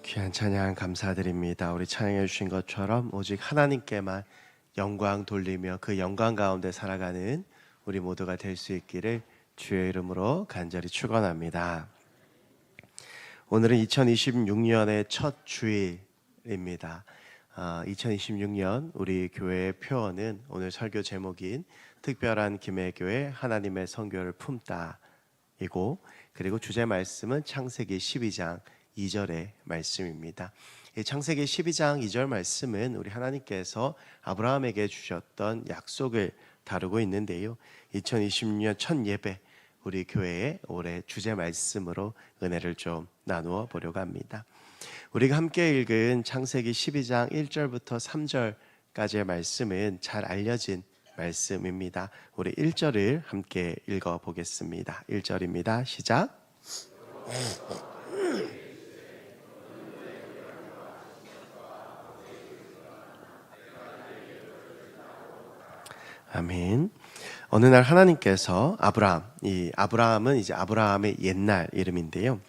귀한 찬양 감사드립니다. 우리 찬양해 주신 것처럼 오직 하나님께만 영광 돌리며 그 영광 가운데 살아가는 우리 모두가 될 수 있기를 주의 이름으로 간절히 축원합니다. 오늘은 2026년의 첫 주일입니다. 2026년 우리 교회의 표어는 오늘 설교 제목인 특별한 김해교회 하나님의 성교를 품다 이고, 그리고 주제 말씀은 창세기 12장 2절의 말씀입니다. 이 창세기 12장 2절 말씀은 우리 하나님께서 아브라함에게 주셨던 약속을 다루고 있는데요, 2026년 첫 예배 우리 교회의 올해 주제 말씀으로 은혜를 좀 나누어 보려고 합니다. 우리가 함께 읽은 창세기 12장 1절부터 3절까지의 말씀은 잘 알려진 말씀입니다. 우리 1절을 함께 읽어보겠습니다. 1절입니다. 시작. 아멘. 어느 날 하나님께서 아브라함은 이제 아브라함의 옛날 이름인데요,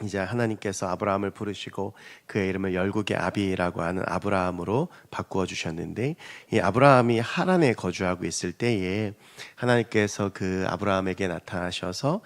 이제 하나님께서 아브라함을 부르시고 그의 이름을 열국의 아비라고 하는 아브라함으로 바꾸어 주셨는데, 이 아브라함이 하란에 거주하고 있을 때에 하나님께서 그 아브라함에게 나타나셔서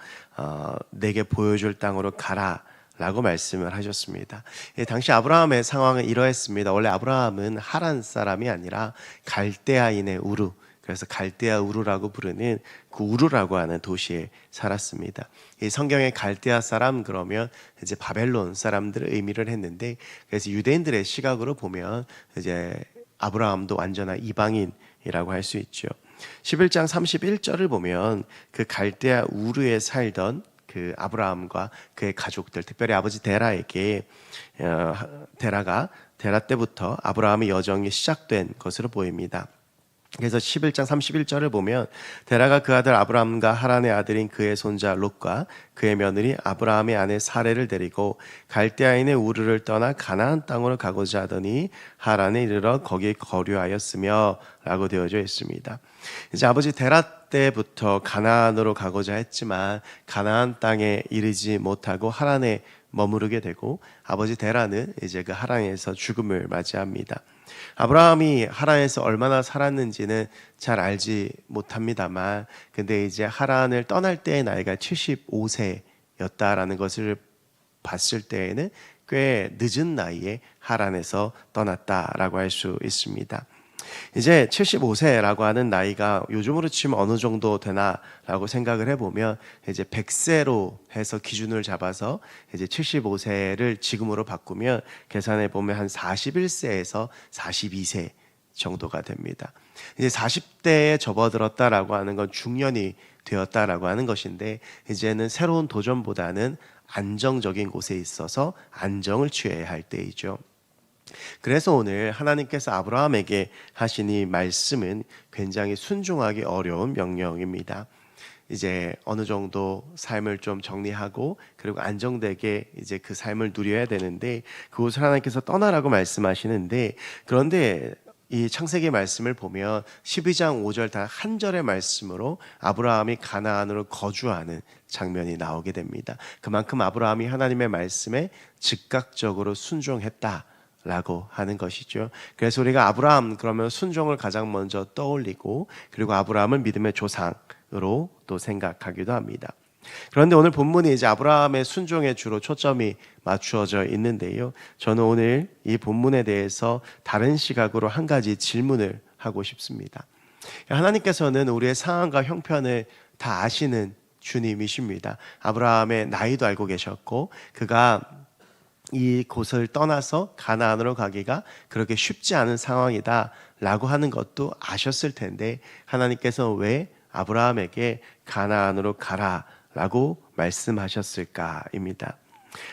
내게 보여줄 땅으로 가라 라고 말씀을 하셨습니다. 당시 아브라함의 상황은 이러했습니다. 원래 아브라함은 하란 사람이 아니라 갈대아인의 우르, 그래서 갈대아 우르라고 부르는 그 우르라고 하는 도시에 살았습니다. 이 성경의 갈대아 사람 그러면 이제 바벨론 사람들을 의미를 했는데, 그래서 유대인들의 시각으로 보면 이제 아브라함도 완전한 이방인이라고 할 수 있죠. 11장 31절을 보면 그 갈대아 우르에 살던 그 아브라함과 그의 가족들, 특별히 아버지 데라에게 데라 때부터 아브라함의 여정이 시작된 것으로 보입니다. 그래서 11장 31절을 보면 데라가 그 아들 아브라함과 하란의 아들인 그의 손자 롯과 그의 며느리 아브라함의 아내 사레를 데리고 갈대아인의 우르를 떠나 가나안 땅으로 가고자 하더니 하란에 이르러 거기 거류하였으며 라고 되어져 있습니다. 이제 아버지 데라 때부터 가나안으로 가고자 했지만 가나안 땅에 이르지 못하고 하란에 머무르게 되고, 아버지 데라는 이제 그 하란에서 죽음을 맞이합니다. 아브라함이 하란에서 얼마나 살았는지는 잘 알지 못합니다만, 근데 이제 하란을 떠날 때의 나이가 75세였다라는 것을 봤을 때에는 꽤 늦은 나이에 하란에서 떠났다라고 할 수 있습니다. 이제 75세라고 하는 나이가 요즘으로 치면 어느 정도 되나라고 생각을 해보면, 이제 100세로 해서 기준을 잡아서 이제 75세를 지금으로 바꾸면 계산해 보면 한 41세에서 42세 정도가 됩니다. 이제 40대에 접어들었다라고 하는 건 중년이 되었다라고 하는 것인데, 이제는 새로운 도전보다는 안정적인 곳에 있어서 안정을 취해야 할 때이죠. 그래서 오늘 하나님께서 아브라함에게 하신 이 말씀은 굉장히 순종하기 어려운 명령입니다. 이제 어느 정도 삶을 좀 정리하고 그리고 안정되게 이제 그 삶을 누려야 되는데, 그곳을 하나님께서 떠나라고 말씀하시는데, 그런데 이 창세기 말씀을 보면 12장 5절 단 한 절의 말씀으로 아브라함이 가나안으로 거주하는 장면이 나오게 됩니다. 그만큼 아브라함이 하나님의 말씀에 즉각적으로 순종했다 라고 하는 것이죠. 그래서 우리가 아브라함 그러면 순종을 가장 먼저 떠올리고, 그리고 아브라함을 믿음의 조상으로 또 생각하기도 합니다. 그런데 오늘 본문이 이제 아브라함의 순종에 주로 초점이 맞추어져 있는데요, 저는 오늘 이 본문에 대해서 다른 시각으로 한 가지 질문을 하고 싶습니다. 하나님께서는 우리의 상황과 형편을 다 아시는 주님이십니다. 아브라함의 나이도 알고 계셨고, 그가 이 곳을 떠나서 가나안으로 가기가 그렇게 쉽지 않은 상황이다 라고 하는 것도 아셨을 텐데, 하나님께서 왜 아브라함에게 가나안으로 가라 라고 말씀하셨을까입니다.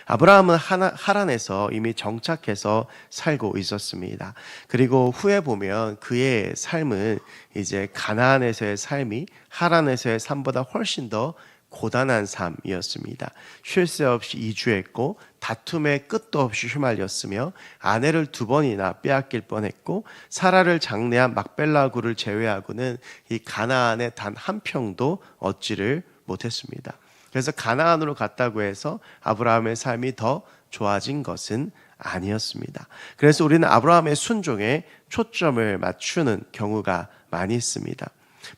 아브라함은 하란에서 이미 정착해서 살고 있었습니다. 그리고 후에 보면 그의 삶은 이제 가나안에서의 삶이 하란에서의 삶보다 훨씬 더 고단한 삶이었습니다. 쉴 새 없이 이주했고 다툼에 끝도 없이 휘말렸으며 아내를 2번이나 빼앗길 뻔했고, 사라를 장래한 막벨라구를 제외하고는 이 가나안에 단 한 평도 얻지를 못했습니다. 그래서 가나안으로 갔다고 해서 아브라함의 삶이 더 좋아진 것은 아니었습니다. 그래서 우리는 아브라함의 순종에 초점을 맞추는 경우가 많이 있습니다.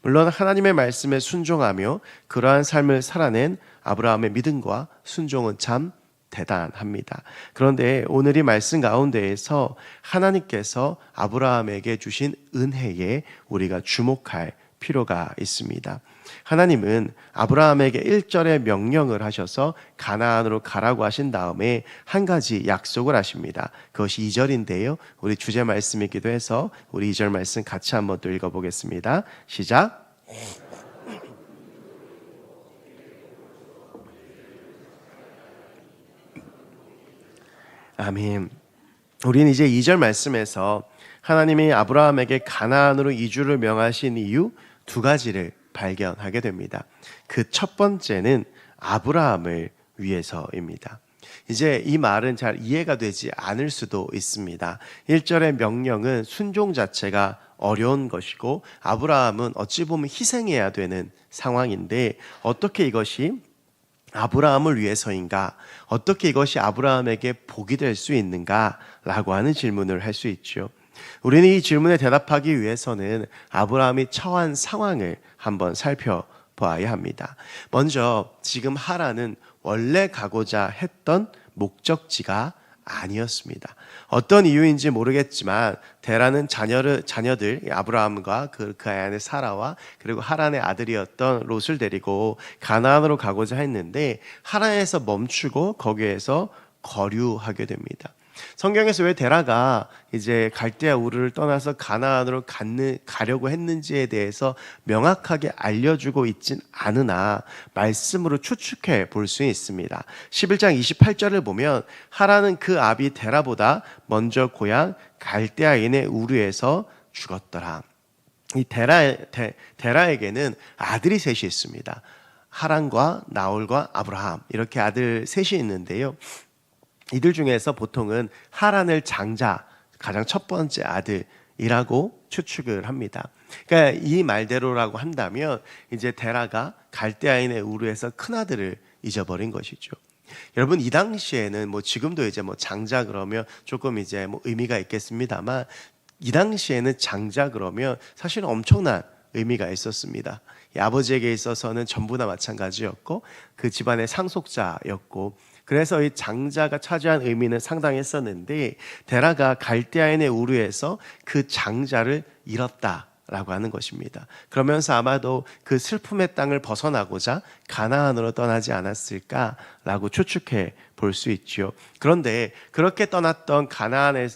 물론 하나님의 말씀에 순종하며 그러한 삶을 살아낸 아브라함의 믿음과 순종은 참 대단합니다. 그런데 오늘 이 말씀 가운데에서 하나님께서 아브라함에게 주신 은혜에 우리가 주목할 필요가 있습니다. 하나님은 아브라함에게 1절의 명령을 하셔서 가나안으로 가라고 하신 다음에 한 가지 약속을 하십니다. 그것이 2절인데요. 우리 주제 말씀이기도 해서 우리 2절 말씀 같이 한번 또 읽어보겠습니다. 시작. 아멘. 우리는 이제 2절 말씀에서 하나님이 아브라함에게 가나안으로 이주를 명하신 이유 두 가지를 발견하게 됩니다. 그 첫 번째는 아브라함을 위해서입니다. 이제 이 말은 잘 이해가 되지 않을 수도 있습니다. 1절의 명령은 순종 자체가 어려운 것이고 아브라함은 어찌 보면 희생해야 되는 상황인데 어떻게 이것이 아브라함을 위해서인가? 어떻게 이것이 아브라함에게 복이 될 수 있는가? 라고 하는 질문을 할 수 있죠. 우리는 이 질문에 대답하기 위해서는 아브라함이 처한 상황을 한번 살펴봐야 합니다. 먼저 지금 하란은 원래 가고자 했던 목적지가 아니었습니다. 어떤 이유인지 모르겠지만 데라는 자녀들 아브라함과 그 안에 사라와 그리고 하란의 아들이었던 롯을 데리고 가나안으로 가고자 했는데 하란에서 멈추고 거기에서 거류하게 됩니다. 성경에서 왜 데라가 이제 갈대아 우르를 떠나서 가나안으로 가려고 했는지에 대해서 명확하게 알려주고 있진 않으나 말씀으로 추측해 볼 수 있습니다. 11장 28절을 보면 하란은 그 아비 데라보다 먼저 고향 갈대아인의 우르에서 죽었더라. 이 데라에게는 아들이 셋이 있습니다. 하란과 나홀과 아브라함 이렇게 아들 셋이 있는데요. 이들 중에서 보통은 하란을 장자, 가장 첫 번째 아들이라고 추측을 합니다. 그러니까 이 말대로라고 한다면 이제 데라가 갈대아인의 우르에서 큰 아들을 잊어버린 것이죠. 여러분 이 당시에는 지금도 이제 장자 그러면 조금 이제 의미가 있겠습니다만 이 당시에는 장자 그러면 사실은 엄청난 의미가 있었습니다. 아버지에게 있어서는 전부 다 마찬가지였고 그 집안의 상속자였고 그래서 이 장자가 차지한 의미는 상당했었는데 데라가 갈대아인의 우르에서 그 장자를 잃었다라고 하는 것입니다. 그러면서 아마도 그 슬픔의 땅을 벗어나고자 가나안으로 떠나지 않았을까라고 추측해 볼 수 있죠. 그런데 그렇게 떠났던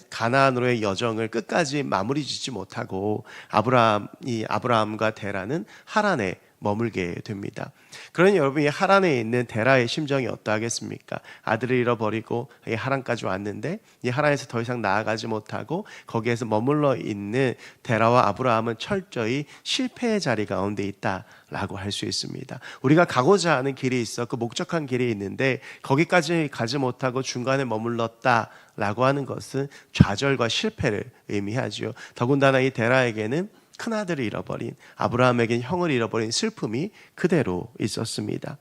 가나안으로의 여정을 끝까지 마무리 짓지 못하고 아브라함과 데라는 하란에 머물게 됩니다. 그러니 여러분이 하란에 있는 데라의 심정이 어떠하겠습니까? 아들을 잃어버리고 하란까지 왔는데 이 하란에서 더 이상 나아가지 못하고 거기에서 머물러 있는 데라와 아브라함은 철저히 실패의 자리 가운데 있다라고 할 수 있습니다. 우리가 가고자 하는 길이 있어 그 목적한 길이 있는데 거기까지 가지 못하고 중간에 머물렀다라고 하는 것은 좌절과 실패를 의미하죠. 더군다나 이 데라에게는 큰아들을 잃어버린 아브라함에겐 형을 잃어버린 슬픔이 그대로 있었습니다.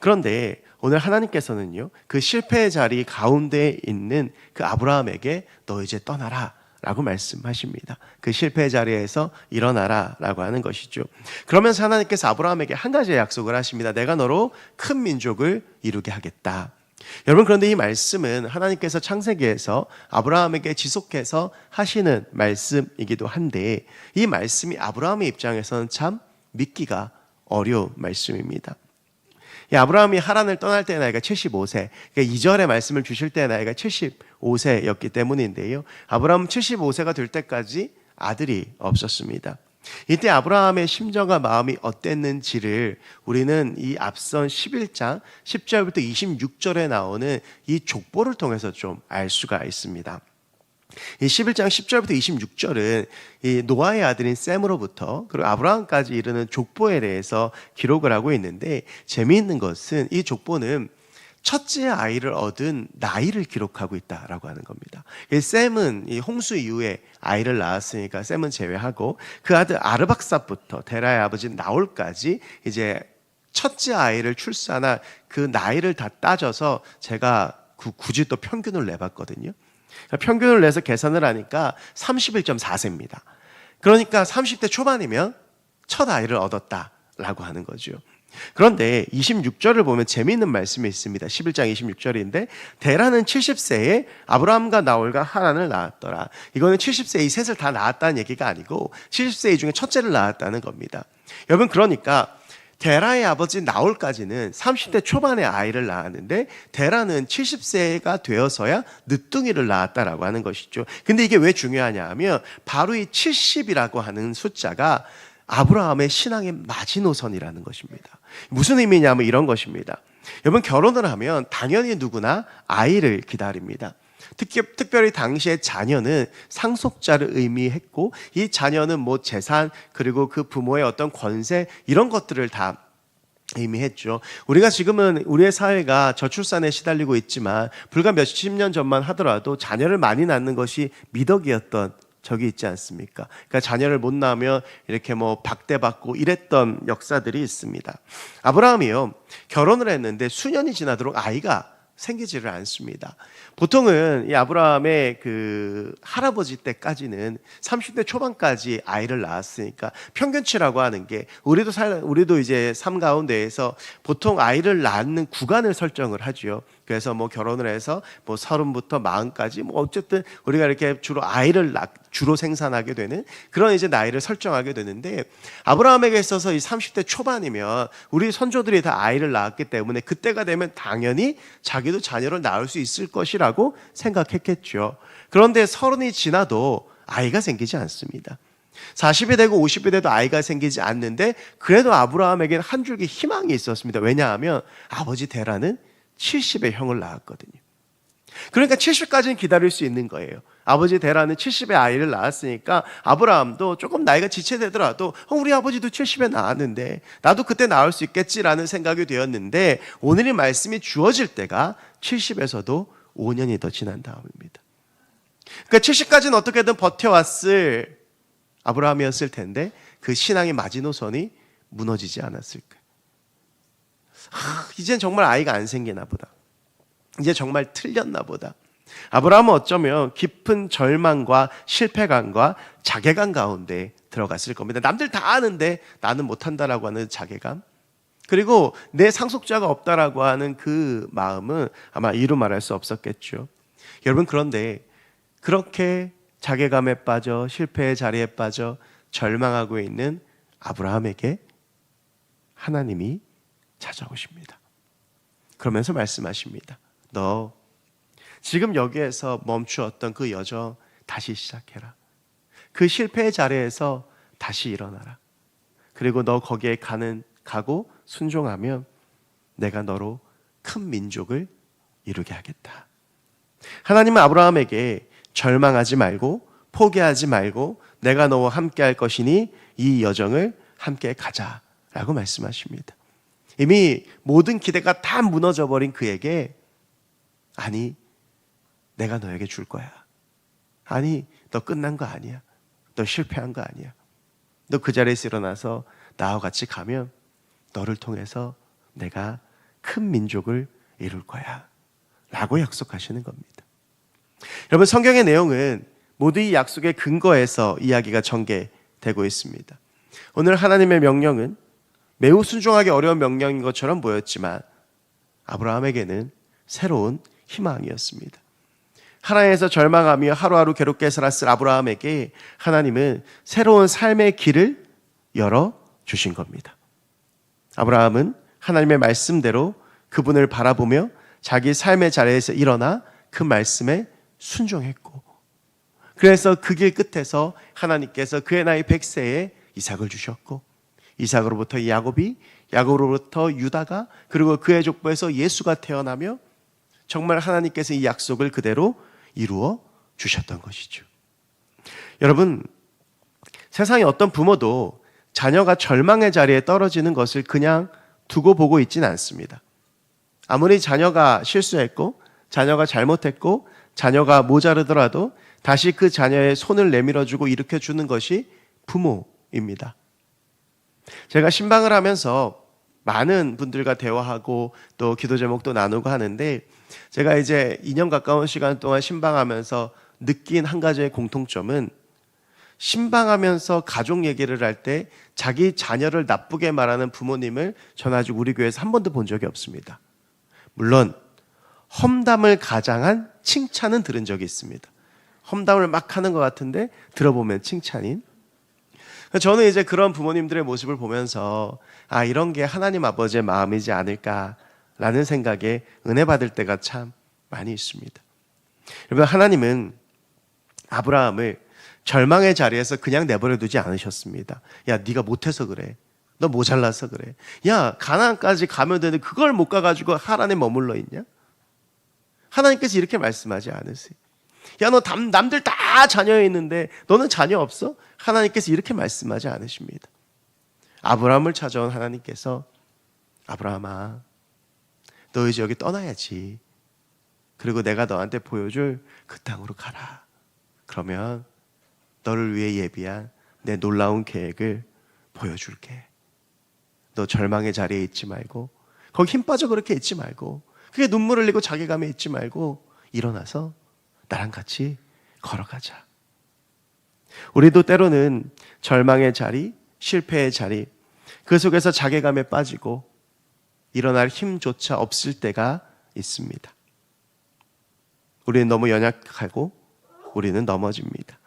그런데 오늘 하나님께서는요 그 실패의 자리 가운데 있는 그 아브라함에게 너 이제 떠나라 라고 말씀하십니다. 그 실패의 자리에서 일어나라 라고 하는 것이죠. 그러면서 하나님께서 아브라함에게 한 가지의 약속을 하십니다. 내가 너로 큰 민족을 이루게 하겠다. 여러분 그런데 이 말씀은 하나님께서 창세기에서 아브라함에게 지속해서 하시는 말씀이기도 한데 이 말씀이 아브라함의 입장에서는 참 믿기가 어려운 말씀입니다. 아브라함이 하란을 떠날 때 나이가 75세, 그러니까 2절의 말씀을 주실 때 나이가 75세였기 때문인데요. 아브라함은 75세가 될 때까지 아들이 없었습니다. 이때 아브라함의 심정과 마음이 어땠는지를 우리는 이 앞선 11장 10절부터 26절에 나오는 이 족보를 통해서 좀 알 수가 있습니다. 이 11장 10절부터 26절은 이 노아의 아들인 셈으로부터 그리고 아브라함까지 이르는 족보에 대해서 기록을 하고 있는데 재미있는 것은 이 족보는 첫째 아이를 얻은 나이를 기록하고 있다라고 하는 겁니다. 셈은 이 홍수 이후에 아이를 낳았으니까 셈은 제외하고 그 아들 아르박삿부터 데라의 아버지 나홀까지 이제 첫째 아이를 출산한 그 나이를 다 따져서 제가 굳이 또 평균을 내봤거든요. 평균을 내서 계산을 하니까 31.4세입니다. 그러니까 30대 초반이면 첫 아이를 얻었다라고 하는 거죠. 그런데 26절을 보면 재미있는 말씀이 있습니다. 11장 26절인데 데라는 70세에 아브라함과 나홀과 하란을 낳았더라. 이거는 70세에 이 셋을 다 낳았다는 얘기가 아니고 70세 중에 첫째를 낳았다는 겁니다. 여러분, 그러니까 데라의 아버지 나홀까지는 30대 초반에 아이를 낳았는데 데라는 70세가 되어서야 늦둥이를 낳았다라고 하는 것이죠. 근데 이게 왜 중요하냐 하면 바로 이 70이라고 하는 숫자가 아브라함의 신앙의 마지노선이라는 것입니다. 무슨 의미냐면 이런 것입니다. 여러분, 결혼을 하면 당연히 누구나 아이를 기다립니다. 특별히 당시에 자녀는 상속자를 의미했고 이 자녀는 뭐 재산 그리고 그 부모의 어떤 권세 이런 것들을 다 의미했죠. 우리가 지금은 우리의 사회가 저출산에 시달리고 있지만 불과 몇십 년 전만 하더라도 자녀를 많이 낳는 것이 미덕이었던 적이 있지 않습니까? 그러니까 자녀를 못 낳으면 이렇게 뭐 박대받고 이랬던 역사들이 있습니다. 아브라함이요, 결혼을 했는데 수년이 지나도록 아이가 생기지를 않습니다. 보통은 이 아브라함의 그 할아버지 때까지는 30대 초반까지 아이를 낳았으니까 평균치라고 하는 게 우리도 이제 삶 가운데에서 보통 아이를 낳는 구간을 설정을 하죠. 그래서 뭐 결혼을 해서 뭐 30부터 40까지 뭐 어쨌든 우리가 이렇게 주로 생산하게 되는 그런 이제 나이를 설정하게 되는데 아브라함에게 있어서 이 30대 초반이면 우리 선조들이 다 아이를 낳았기 때문에 그때가 되면 당연히 자기도 자녀를 낳을 수 있을 것이라고 생각했겠죠. 그런데 30이 지나도 아이가 생기지 않습니다. 40이 되고 50이 돼도 아이가 생기지 않는데 그래도 아브라함에게는 한 줄기 희망이 있었습니다. 왜냐하면 아버지 데라는 70의 형을 낳았거든요. 그러니까 70까지는 기다릴 수 있는 거예요. 아버지 데라는 70의 아이를 낳았으니까 아브라함도 조금 나이가 지체되더라도 우리 아버지도 70에 낳았는데 나도 그때 낳을 수 있겠지라는 생각이 되었는데 오늘 이 말씀이 주어질 때가 70에서도 5년이 더 지난 다음입니다. 그러니까 70까지는 어떻게든 버텨왔을 아브라함이었을 텐데 그 신앙의 마지노선이 무너지지 않았을까. 이젠 정말 아이가 안 생기나 보다. 이제 정말 틀렸나 보다. 아브라함은 어쩌면 깊은 절망과 실패감과 자괴감 가운데 들어갔을 겁니다. 남들 다 아는데 나는 못한다라고 하는 자괴감, 그리고 내 상속자가 없다라고 하는 그 마음은 아마 이루 말할 수 없었겠죠. 여러분, 그런데 그렇게 자괴감에 빠져 실패의 자리에 빠져 절망하고 있는 아브라함에게 하나님이 찾아오십니다. 그러면서 말씀하십니다. 너 지금 여기에서 멈추었던 그 여정 다시 시작해라. 그 실패의 자리에서 다시 일어나라. 그리고 너 거기에 가고 순종하면 내가 너로 큰 민족을 이루게 하겠다. 하나님은 아브라함에게 절망하지 말고 포기하지 말고 내가 너와 함께 할 것이니 이 여정을 함께 가자라고 말씀하십니다. 이미 모든 기대가 다 무너져버린 그에게 아니, 내가 너에게 줄 거야. 아니, 너 끝난 거 아니야. 너 실패한 거 아니야. 너 그 자리에서 일어나서 나와 같이 가면 너를 통해서 내가 큰 민족을 이룰 거야 라고 약속하시는 겁니다. 여러분, 성경의 내용은 모두 이 약속의 근거에서 이야기가 전개되고 있습니다. 오늘 하나님의 명령은 매우 순종하기 어려운 명령인 것처럼 보였지만 아브라함에게는 새로운 희망이었습니다. 하나님에서 절망하며 하루하루 괴롭게 살았을 아브라함에게 하나님은 새로운 삶의 길을 열어주신 겁니다. 아브라함은 하나님의 말씀대로 그분을 바라보며 자기 삶의 자리에서 일어나 그 말씀에 순종했고, 그래서 그 길 끝에서 하나님께서 그의 나이 100세에 이삭을 주셨고, 이삭으로부터 야곱이, 야곱으로부터 유다가, 그리고 그의 족보에서 예수가 태어나며 정말 하나님께서 이 약속을 그대로 이루어 주셨던 것이죠. 여러분, 세상에 어떤 부모도 자녀가 절망의 자리에 떨어지는 것을 그냥 두고 보고 있지는 않습니다. 아무리 자녀가 실수했고 자녀가 잘못했고 자녀가 모자르더라도 다시 그 자녀의 손을 내밀어주고 일으켜주는 것이 부모입니다. 제가 신방을 하면서 많은 분들과 대화하고 또 기도 제목도 나누고 하는데, 제가 이제 2년 가까운 시간 동안 신방하면서 느낀 한 가지의 공통점은, 신방하면서 가족 얘기를 할 때 자기 자녀를 나쁘게 말하는 부모님을 저는 아직 우리 교회에서 한 번도 본 적이 없습니다. 물론 험담을 가장한 칭찬은 들은 적이 있습니다. 험담을 막 하는 것 같은데 들어보면 칭찬인. 저는 이제 그런 부모님들의 모습을 보면서 이런 게 하나님 아버지의 마음이지 않을까라는 생각에 은혜 받을 때가 참 많이 있습니다. 여러분, 하나님은 아브라함을 절망의 자리에서 그냥 내버려 두지 않으셨습니다. 야, 네가 못해서 그래. 너 모자라서 그래. 야, 가나안까지 가면 되는데 그걸 못 가가지고 하란에 머물러 있냐? 하나님께서 이렇게 말씀하지 않으세요. 야, 너 남들 다 자녀 있는데 너는 자녀 없어? 하나님께서 이렇게 말씀하지 않으십니다. 아브라함을 찾아온 하나님께서, 아브라함아, 너 이제 여기 떠나야지. 그리고 내가 너한테 보여줄 그 땅으로 가라. 그러면 너를 위해 예비한 내 놀라운 계획을 보여줄게. 너 절망의 자리에 있지 말고, 거기 힘 빠져 그렇게 있지 말고, 그게 눈물 흘리고 자괴감에 있지 말고 일어나서 나랑 같이 걸어가자. 우리도 때로는 절망의 자리, 실패의 자리, 그 속에서 자괴감에 빠지고 일어날 힘조차 없을 때가 있습니다. 우리는 너무 연약하고 우리는 넘어집니다.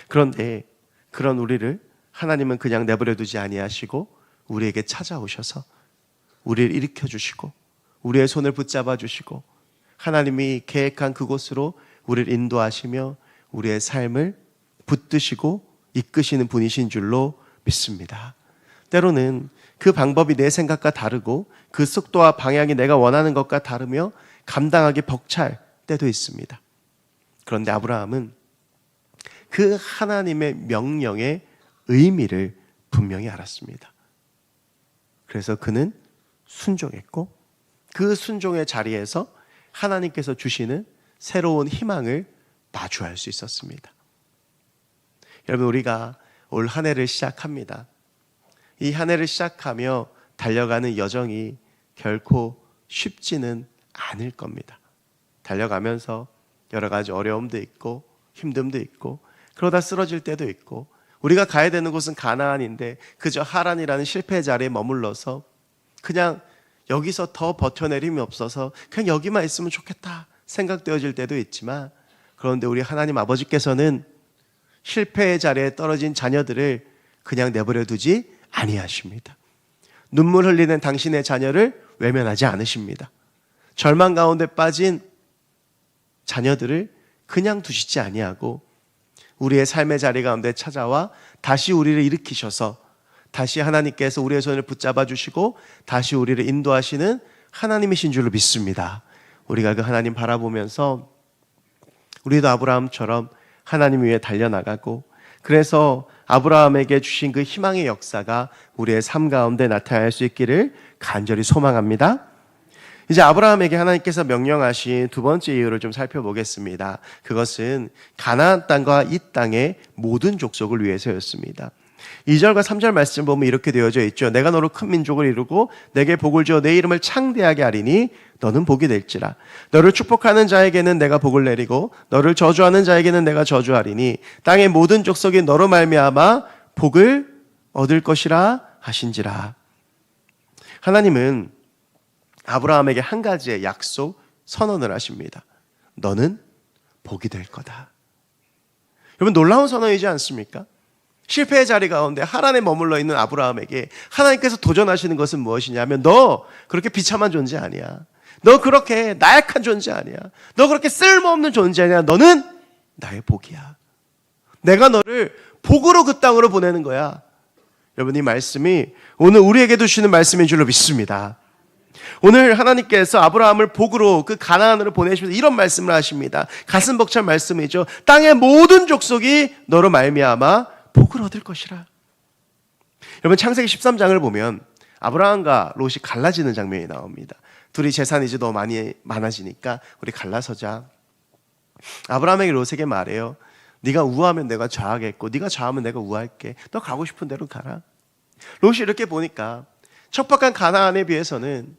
그런데 그런 우리를 하나님은 그냥 내버려 두지 아니하시고 우리에게 찾아오셔서 우리를 일으켜 주시고 우리의 손을 붙잡아 주시고 하나님이 계획한 그곳으로 우리를 인도하시며 우리의 삶을 붙드시고 이끄시는 분이신 줄로 믿습니다. 때로는 그 방법이 내 생각과 다르고 그 속도와 방향이 내가 원하는 것과 다르며 감당하기 벅찰 때도 있습니다. 그런데 아브라함은 그 하나님의 명령의 의미를 분명히 알았습니다. 그래서 그는 순종했고 그 순종의 자리에서 하나님께서 주시는 새로운 희망을 마주할 수 있었습니다. 여러분, 우리가 올 한 해를 시작합니다. 이 한 해를 시작하며 달려가는 여정이 결코 쉽지는 않을 겁니다. 달려가면서 여러 가지 어려움도 있고 힘듦도 있고 그러다 쓰러질 때도 있고, 우리가 가야 되는 곳은 가나안인데 그저 하란이라는 실패의 자리에 머물러서 그냥 여기서 더 버텨낼 힘이 없어서 그냥 여기만 있으면 좋겠다 생각되어질 때도 있지만, 그런데 우리 하나님 아버지께서는 실패의 자리에 떨어진 자녀들을 그냥 내버려 두지 아니하십니다. 눈물 흘리는 당신의 자녀를 외면하지 않으십니다. 절망 가운데 빠진 자녀들을 그냥 두시지 아니하고 우리의 삶의 자리 가운데 찾아와 다시 우리를 일으키셔서 다시 하나님께서 우리의 손을 붙잡아 주시고 다시 우리를 인도하시는 하나님이신 줄로 믿습니다. 우리가 그 하나님 바라보면서 우리도 아브라함처럼 하나님 위에 달려나가고, 그래서 아브라함에게 주신 그 희망의 역사가 우리의 삶 가운데 나타날 수 있기를 간절히 소망합니다. 이제 아브라함에게 하나님께서 명령하신 두 번째 이유를 좀 살펴보겠습니다. 그것은 가나안 땅과 이 땅의 모든 족속을 위해서였습니다. 2절과 3절 말씀 보면 이렇게 되어져 있죠. 내가 너로 큰 민족을 이루고 내게 복을 주어 내 이름을 창대하게 하리니 너는 복이 될지라. 너를 축복하는 자에게는 내가 복을 내리고 너를 저주하는 자에게는 내가 저주하리니 땅의 모든 족속이 너로 말미암아 복을 얻을 것이라 하신지라. 하나님은 아브라함에게 한 가지의 약속, 선언을 하십니다. 너는 복이 될 거다. 여러분, 놀라운 선언이지 않습니까? 실패의 자리 가운데 하란에 머물러 있는 아브라함에게 하나님께서 도전하시는 것은 무엇이냐면, 너 그렇게 비참한 존재 아니야. 너 그렇게 나약한 존재 아니야. 너 그렇게 쓸모없는 존재 아니야. 너는 나의 복이야. 내가 너를 복으로 그 땅으로 보내는 거야. 여러분, 이 말씀이 오늘 우리에게도 주시는 말씀인 줄로 믿습니다. 오늘 하나님께서 아브라함을 복으로 그 가나안으로 보내시면서 이런 말씀을 하십니다. 가슴 벅찬 말씀이죠. 땅의 모든 족속이 너로 말미암아 복을 얻을 것이라. 여러분, 창세기 13장을 보면 아브라함과 롯이 갈라지는 장면이 나옵니다. 둘이 재산이 이제 너무 많아지니까 우리 갈라서자. 아브라함에게 롯에게 말해요. 네가 우하면 내가 좌하겠고 네가 좌하면 내가 우할게. 너 가고 싶은 대로 가라. 롯이 이렇게 보니까 척박한 가나안에 비해서는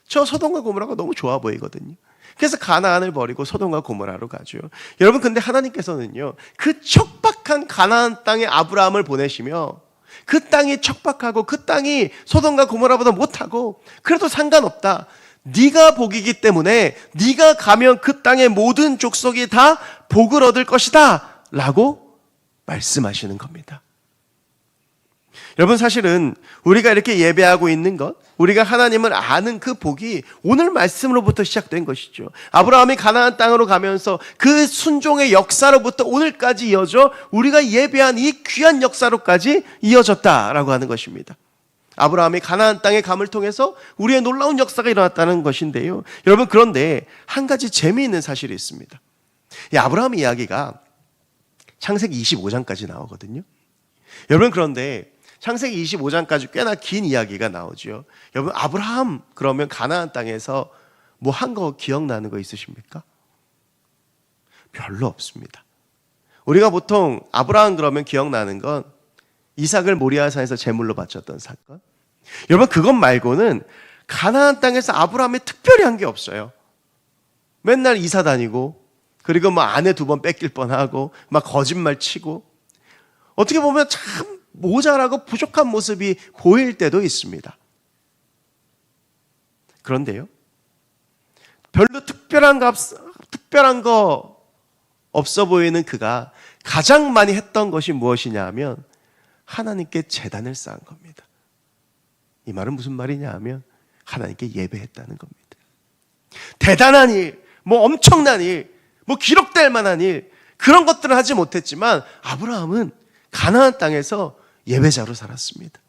저 소돔과 고모라가 너무 좋아 보이거든요. 그래서 가나안을 버리고 소돔과 고모라로 가죠. 여러분, 근데 하나님께서는요, 그 척박한 가나안 땅에 아브라함을 보내시며 그 땅이 척박하고 그 땅이 소돔과 고모라보다 못하고 그래도 상관없다. 네가 복이기 때문에 네가 가면 그 땅의 모든 족속이 다 복을 얻을 것이다 라고 말씀하시는 겁니다. 여러분, 사실은 우리가 이렇게 예배하고 있는 것, 우리가 하나님을 아는 그 복이 오늘 말씀으로부터 시작된 것이죠. 아브라함이 가나안 땅으로 가면서 그 순종의 역사로부터 오늘까지 이어져 우리가 예배한 이 귀한 역사로까지 이어졌다라고 하는 것입니다. 아브라함이 가나안 땅의 감을 통해서 우리의 놀라운 역사가 일어났다는 것인데요. 여러분, 그런데 한 가지 재미있는 사실이 있습니다. 이 아브라함 이야기가 창세기 25장까지 나오거든요. 여러분, 그런데 창세기 25장까지 꽤나 긴 이야기가 나오죠. 여러분, 아브라함 그러면 가나안 땅에서 뭐 한 거 기억나는 거 있으십니까? 별로 없습니다. 우리가 보통 아브라함 그러면 기억나는 건 이삭을 모리아산에서 제물로 바쳤던 사건. 여러분, 그것 말고는 가나안 땅에서 아브라함이 특별히 한 게 없어요. 맨날 이사 다니고, 그리고 뭐 아내 2번 뺏길 뻔하고 막 거짓말 치고, 어떻게 보면 참 모자라고 부족한 모습이 보일 때도 있습니다. 그런데요, 별로 특별한 거 없어 보이는 그가 가장 많이 했던 것이 무엇이냐 하면 하나님께 제단을 쌓은 겁니다. 이 말은 무슨 말이냐 하면 하나님께 예배했다는 겁니다. 대단한 일, 뭐 엄청난 일, 뭐 기록될 만한 일, 그런 것들은 하지 못했지만 아브라함은 가나안 땅에서 예배자로 살았습니다.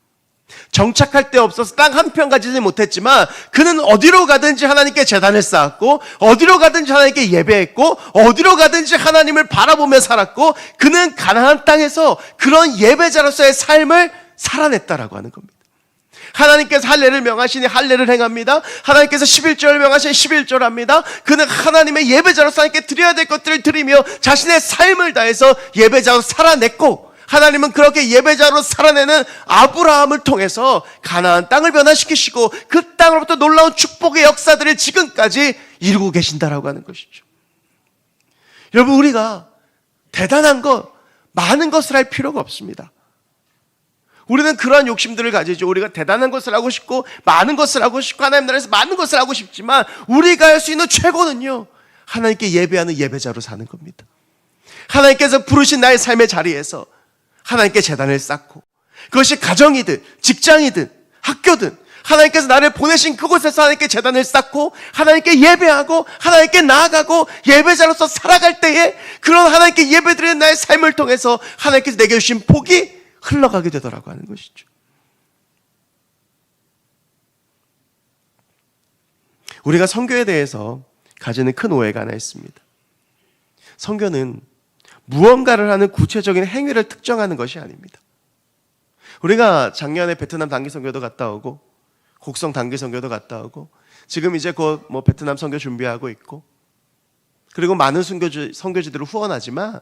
정착할 데 없어서 땅 한 평 가지지 못했지만 그는 어디로 가든지 하나님께 제단을 쌓았고, 어디로 가든지 하나님께 예배했고, 어디로 가든지 하나님을 바라보며 살았고, 그는 가나안 땅에서 그런 예배자로서의 삶을 살아냈다라고 하는 겁니다. 하나님께서 할례를 명하시니 할례를 행합니다. 하나님께서 11조를 명하시니 11조를 합니다. 그는 하나님의 예배자로서 하나님께 드려야 될 것들을 드리며 자신의 삶을 다해서 예배자로 살아냈고, 하나님은 그렇게 예배자로 살아내는 아브라함을 통해서 가나안 땅을 변화시키시고 그 땅으로부터 놀라운 축복의 역사들을 지금까지 이루고 계신다라고 하는 것이죠. 여러분, 우리가 대단한 것, 많은 것을 할 필요가 없습니다. 우리는 그러한 욕심들을 가지죠. 우리가 대단한 것을 하고 싶고 많은 것을 하고 싶고 하나님 나라에서 많은 것을 하고 싶지만 우리가 할 수 있는 최고는요, 하나님께 예배하는 예배자로 사는 겁니다. 하나님께서 부르신 나의 삶의 자리에서 하나님께 제단을 쌓고, 그것이 가정이든 직장이든 학교든 하나님께서 나를 보내신 그곳에서 하나님께 제단을 쌓고 하나님께 예배하고 하나님께 나아가고 예배자로서 살아갈 때에 그런 하나님께 예배드리는 나의 삶을 통해서 하나님께서 내게 주신 복이 흘러가게 되더라고 하는 것이죠. 우리가 선교에 대해서 가지는 큰 오해가 하나 있습니다. 선교는 무언가를 하는 구체적인 행위를 특정하는 것이 아닙니다. 우리가 작년에 베트남 단기 선교도 갔다 오고 곡성 단기 선교도 갔다 오고 지금 이제 곧 뭐 베트남 선교 준비하고 있고, 그리고 많은 선교지들을 후원하지만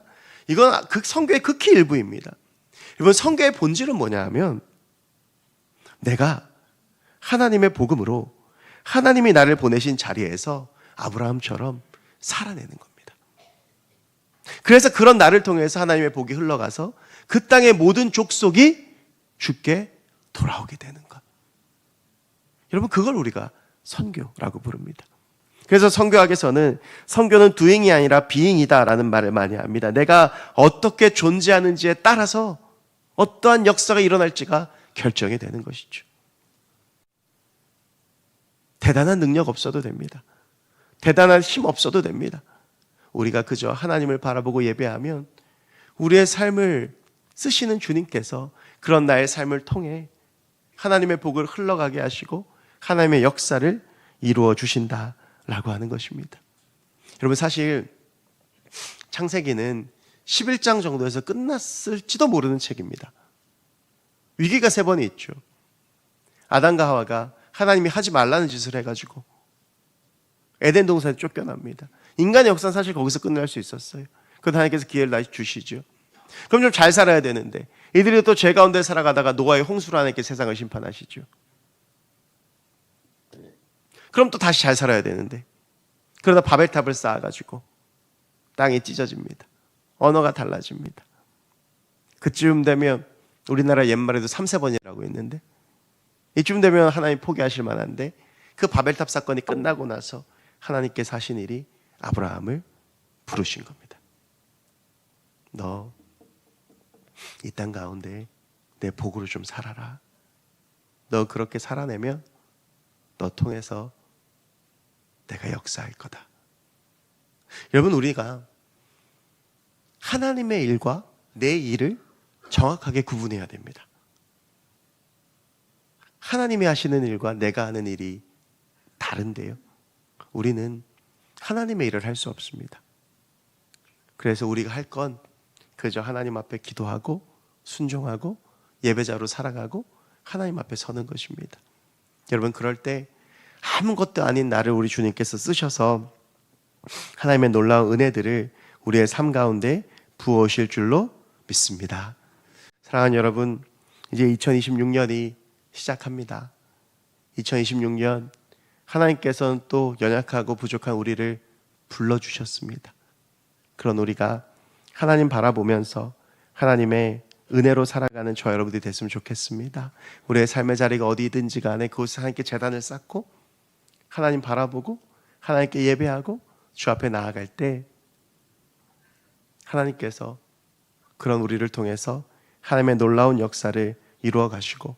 이건 그 선교의 극히 일부입니다. 이번 선교의 본질은 뭐냐 하면 내가 하나님의 복음으로 하나님이 나를 보내신 자리에서 아브라함처럼 살아내는 겁니다. 그래서 그런 나를 통해서 하나님의 복이 흘러가서 그 땅의 모든 족속이 주께 돌아오게 되는 것. 여러분, 그걸 우리가 선교라고 부릅니다. 그래서 선교학에서는 선교는 doing이 아니라 being이다라는 말을 많이 합니다. 내가 어떻게 존재하는지에 따라서 어떠한 역사가 일어날지가 결정이 되는 것이죠. 대단한 능력 없어도 됩니다. 대단한 힘 없어도 됩니다. 우리가 그저 하나님을 바라보고 예배하면 우리의 삶을 쓰시는 주님께서 그런 나의 삶을 통해 하나님의 복을 흘러가게 하시고 하나님의 역사를 이루어 주신다라고 하는 것입니다. 여러분, 사실 창세기는 11장 정도에서 끝났을지도 모르는 책입니다. 위기가 3번이 있죠. 아담과 하와가 하나님이 하지 말라는 짓을 해가지고 에덴 동산에 쫓겨납니다. 인간의 역사는 사실 거기서 끝날 수 있었어요. 그런데 하나님께서 기회를 주시죠. 그럼 좀 잘 살아야 되는데 이들이 또 죄 가운데 살아가다가 노아의 홍수로 하나님께 세상을 심판하시죠. 그럼 또 다시 잘 살아야 되는데, 그러다 바벨탑을 쌓아가지고 땅이 찢어집니다. 언어가 달라집니다. 그쯤 되면 우리나라 옛말에도 3세번이라고 했는데, 이쯤 되면 하나님 포기하실 만한데, 그 바벨탑 사건이 끝나고 나서 하나님께서 하신 일이 아브라함을 부르신 겁니다. 너 이 땅 가운데 내 복으로 좀 살아라. 너 그렇게 살아내면 너 통해서 내가 역사할 거다. 여러분, 우리가 하나님의 일과 내 일을 정확하게 구분해야 됩니다. 하나님이 하시는 일과 내가 하는 일이 다른데요, 우리는 하나님의 일을 할 수 없습니다. 그래서 우리가 할 건 그저 하나님 앞에 기도하고 순종하고 예배자로 살아가고 하나님 앞에 서는 것입니다. 여러분, 그럴 때 아무것도 아닌 나를 우리 주님께서 쓰셔서 하나님의 놀라운 은혜들을 우리의 삶 가운데 부어오실 줄로 믿습니다. 사랑하는 여러분, 이제 2026년이 시작합니다. 2026년 하나님께서는 또 연약하고 부족한 우리를 불러주셨습니다. 그런 우리가 하나님 바라보면서 하나님의 은혜로 살아가는 저 여러분들이 됐으면 좋겠습니다. 우리의 삶의 자리가 어디든지 간에 그곳에 하나님께 제단을 쌓고 하나님 바라보고 하나님께 예배하고 주 앞에 나아갈 때 하나님께서 그런 우리를 통해서 하나님의 놀라운 역사를 이루어 가시고,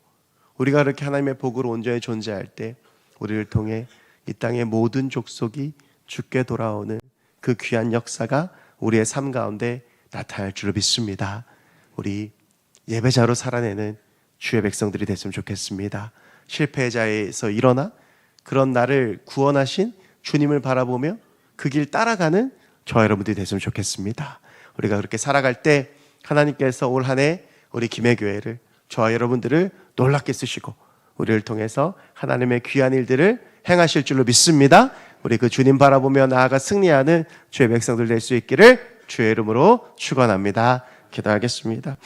우리가 그렇게 하나님의 복으로 온전히 존재할 때 우리를 통해 이 땅의 모든 족속이 주께 돌아오는 그 귀한 역사가 우리의 삶 가운데 나타날 줄로 믿습니다. 우리 예배자로 살아내는 주의 백성들이 됐으면 좋겠습니다. 실패자에서 일어나 그런 나를 구원하신 주님을 바라보며 그 길 따라가는 저와 여러분들이 됐으면 좋겠습니다. 우리가 그렇게 살아갈 때 하나님께서 올 한 해 우리 김해교회를, 저와 여러분들을 놀랍게 쓰시고 우리를 통해서 하나님의 귀한 일들을 행하실 줄로 믿습니다. 우리 그 주님 바라보며 나아가 승리하는 주의 백성들 될 수 있기를 주의 이름으로 축원합니다. 기도하겠습니다.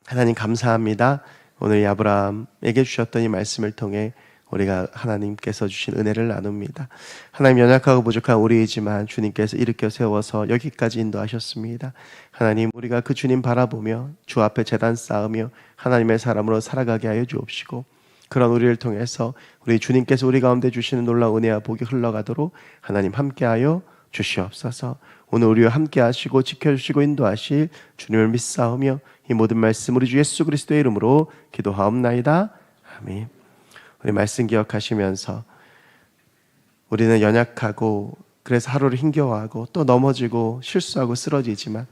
하나님 감사합니다. 오늘 이 아브라함에게 주셨던 이 말씀을 통해 우리가 하나님께서 주신 은혜를 나눕니다. 하나님, 연약하고 부족한 우리이지만 주님께서 일으켜 세워서 여기까지 인도하셨습니다. 하나님, 우리가 그 주님 바라보며 주 앞에 제단 쌓으며 하나님의 사람으로 살아가게 하여 주옵시고, 그런 우리를 통해서 우리 주님께서 우리 가운데 주시는 놀라운 은혜와 복이 흘러가도록 하나님 함께하여 주시옵소서. 오늘 우리와 함께 하시고 지켜주시고 인도하실 주님을 믿사오며 이 모든 말씀 우리 주 예수 그리스도의 이름으로 기도하옵나이다. 아멘. 우리 말씀 기억하시면서 우리는 연약하고 그래서 하루를 힘겨워하고 또 넘어지고 실수하고 쓰러지지만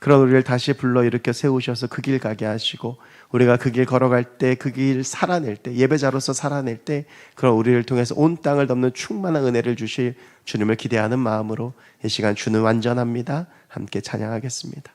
그런 우리를 다시 불러일으켜 세우셔서 그 길 가게 하시고 우리가 그 길 걸어갈 때 그 길 살아낼 때 예배자로서 살아낼 때 그런 우리를 통해서 온 땅을 덮는 충만한 은혜를 주실 주님을 기대하는 마음으로 이 시간 주는 완전합니다. 함께 찬양하겠습니다.